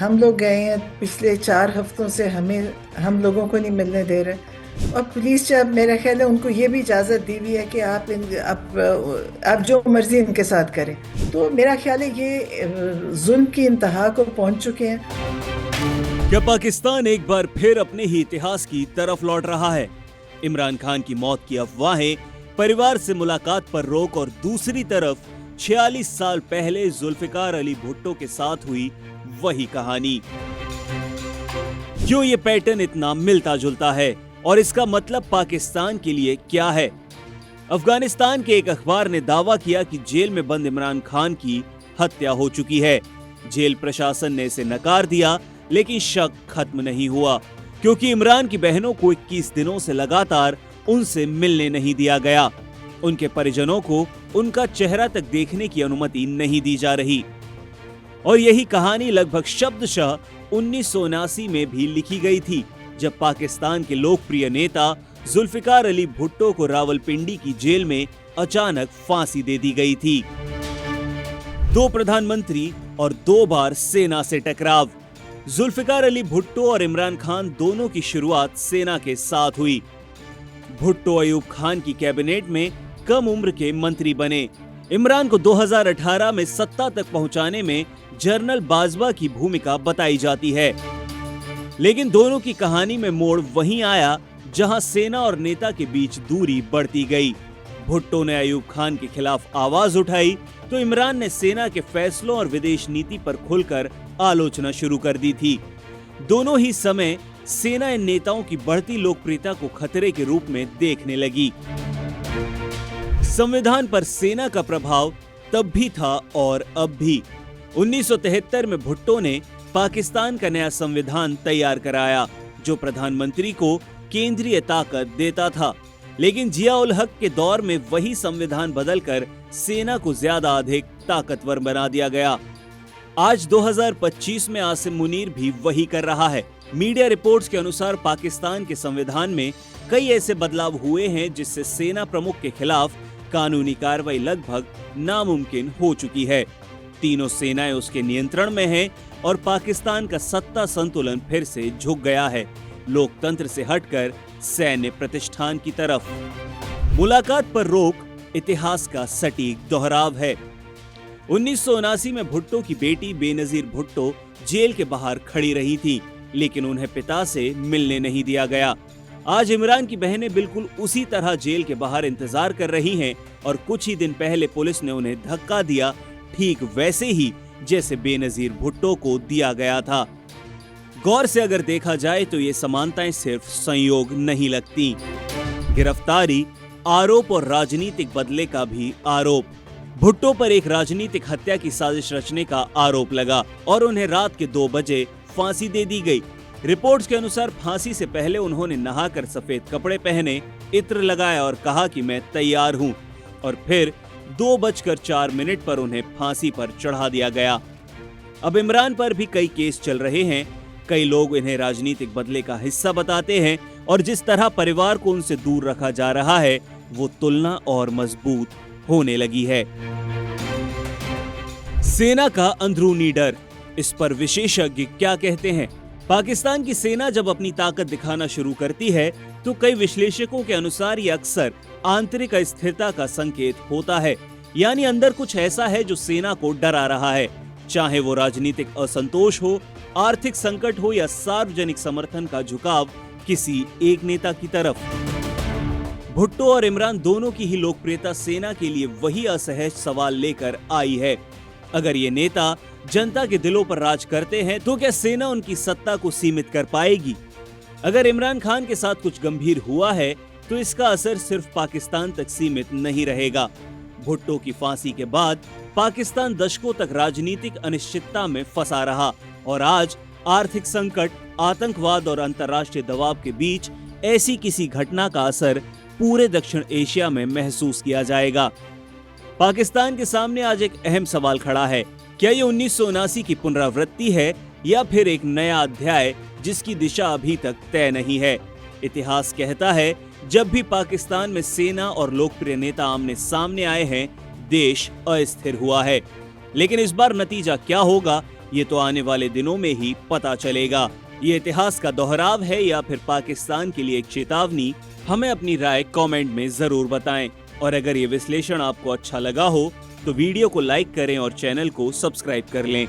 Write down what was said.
हम लोग गए हैं पिछले 4 हफ्तों से, हम लोगों को नहीं मिलने दे रहे। और पुलिस जब, मेरा ख्याल है उनको ये भी इजाज़त दी हुई है कि आप जो मर्जी इनके साथ करें। तो मेरा ख्याल है ये जुल्म की इंतहा को पहुंच चुके हैं। क्या पाकिस्तान एक बार फिर अपने ही इतिहास की तरफ लौट रहा है? इमरान खान की मौत की अफवाहें, परिवार से मुलाकात पर रोक और दूसरी तरफ 46 साल पहले जुल्फिकार अली भुट्टो के साथ हुई वही कहानी। क्यों ये पैटर्न इतना मिलता जुलता है और इसका मतलब पाकिस्तान के लिए क्या है? अफगानिस्तान के एक अखबार ने दावा किया कि जेल में बंद इमरान खान की हत्या हो चुकी है। जेल प्रशासन ने इसे नकार दिया, लेकिन शक खत्म नहीं हुआ, क्योंकि इमरान की बहनों को 21 दिनों से लगातार उनसे मिलने नहीं दिया गया। उनके परिजनों को उनका चेहरा तक देखने की अनुमति नहीं दी जा रही। और यही कहानी लगभग शब्दशः 1979 में भी लिखी गई थी, जब पाकिस्तान के लोकप्रिय नेता जुल्फिकार अली भुट्टो को रावलपिंडी की जेल में अचानक फांसी दे दी गई थी। 2 प्रधानमंत्री और 2 बार सेना से टकराव। जुल्फिकार अली भुट्टो और इमरान खान दोनों की शुरुआत सेना के साथ हुई। भुट्टो अयूब खान की कैबिनेट में कम उम्र के मंत्री बने। इमरान को 2018 में सत्ता तक पहुंचाने में जनरल बाजवा की भूमिका बताई जाती है। लेकिन दोनों की कहानी में मोड़ वहीं आया जहां सेना और नेता के बीच दूरी बढ़ती गई। भुट्टो ने अयूब खान के खिलाफ आवाज उठाई तो इमरान ने सेना के फैसलों और विदेश नीति पर खुलकर आलोचना शुरू कर दी थी। दोनों ही समय सेना इन नेताओं की बढ़ती लोकप्रियता को खतरे के रूप में देखने लगी। संविधान पर सेना का प्रभाव तब भी था और अब भी। 1973 में भुट्टो ने पाकिस्तान का नया संविधान तैयार कराया, जो प्रधानमंत्री को केंद्रीय ताकत देता था। लेकिन जिया उल हक के दौर में वही संविधान बदलकर सेना को ज्यादा अधिक ताकतवर बना दिया गया। आज 2025 में आसिम मुनीर भी वही कर रहा है। मीडिया रिपोर्ट्स के अनुसार पाकिस्तान के संविधान में कई ऐसे बदलाव हुए हैं जिससे सेना प्रमुख के खिलाफ कानूनी कार्रवाई लगभग नामुमकिन हो चुकी है। तीनों सेनाएं उसके नियंत्रण में हैं और पाकिस्तान का सत्ता संतुलन फिर से झुक गया है, लोकतंत्र से हटकर सैन्य प्रतिष्ठान की तरफ। मुलाकात पर रोक इतिहास का सटीक दोहराव है। 1979 में भुट्टो की बेटी बेनजीर भुट्टो जेल के बाहर खड़ी रही थी, लेकिन उन्हें पिता से मिलने नहीं दिया गया। आज इमरान की बहनें बिल्कुल उसी तरह जेल के बाहर इंतजार कर रही हैं और कुछ ही दिन पहले पुलिस ने उन्हें धक्का दिया, ठीक वैसे ही जैसे बेनजीर भुट्टो को दिया गया था। गौर से अगर देखा जाए तो ये समानताएं सिर्फ संयोग नहीं लगती। गिरफ्तारी, आरोप और राजनीतिक बदले का भी आरोप। भुट्टो पर एक राजनीतिक हत्या की साजिश रचने का आरोप लगा और उन्हें रात के 2 बजे फांसी दे दी गई। रिपोर्ट्स के अनुसार फांसी से पहले उन्होंने नहाकर सफेद कपड़े पहने, इत्र लगाया और कहा कि मैं तैयार हूं, और फिर 2:04 पर उन्हें फांसी पर चढ़ा दिया गया। अब इमरान पर भी कई केस चल रहे हैं। कई लोग इन्हें राजनीतिक बदले का हिस्सा बताते हैं और जिस तरह परिवार को उनसे दूर रखा जा रहा है वो तुलना और मजबूत होने लगी है। सेना का अंदरूनी डर, इस पर विशेषज्ञ क्या कहते हैं? पाकिस्तान की सेना जब अपनी ताकत दिखाना शुरू करती है तो कई विश्लेषकों के अनुसार ये अक्सर आंतरिक अस्थिरता का संकेत होता है, यानी अंदर कुछ ऐसा है जो सेना को डरा रहा है, चाहे वो राजनीतिक असंतोष हो, आर्थिक संकट हो या सार्वजनिक समर्थन का झुकाव किसी एक नेता की तरफ। भुट्टो और इमरान दोनों की ही लोकप्रियता सेना के लिए वही असहज सवाल लेकर आई है। अगर ये नेता जनता के दिलों पर राज करते हैं तो क्या सेना उनकी सत्ता को सीमित कर पाएगी? अगर इमरान खान के साथ कुछ गंभीर हुआ है तो इसका असर सिर्फ पाकिस्तान तक सीमित नहीं रहेगा। भुट्टो की फांसी के बाद पाकिस्तान दशकों तक राजनीतिक अनिश्चितता में फंसा रहा और आज आर्थिक संकट, आतंकवाद और अंतर्राष्ट्रीय दबाव के बीच ऐसी किसी घटना का असर पूरे दक्षिण एशिया में महसूस किया जाएगा। पाकिस्तान के सामने आज एक अहम सवाल खड़ा है, क्या ये 1979 की पुनरावृत्ति है या फिर एक नया अध्याय जिसकी दिशा अभी तक तय नहीं है? इतिहास कहता है जब भी पाकिस्तान में सेना और लोकप्रिय नेता आमने सामने आए हैं, देश अस्थिर हुआ है। लेकिन इस बार नतीजा क्या होगा ये तो आने वाले दिनों में ही पता चलेगा। ये इतिहास का दोहराव है या फिर पाकिस्तान के लिए एक चेतावनी? हमें अपनी राय कमेंट में जरूर बताएं। और अगर ये विश्लेषण आपको अच्छा लगा हो तो वीडियो को लाइक करें और चैनल को सब्सक्राइब कर लें।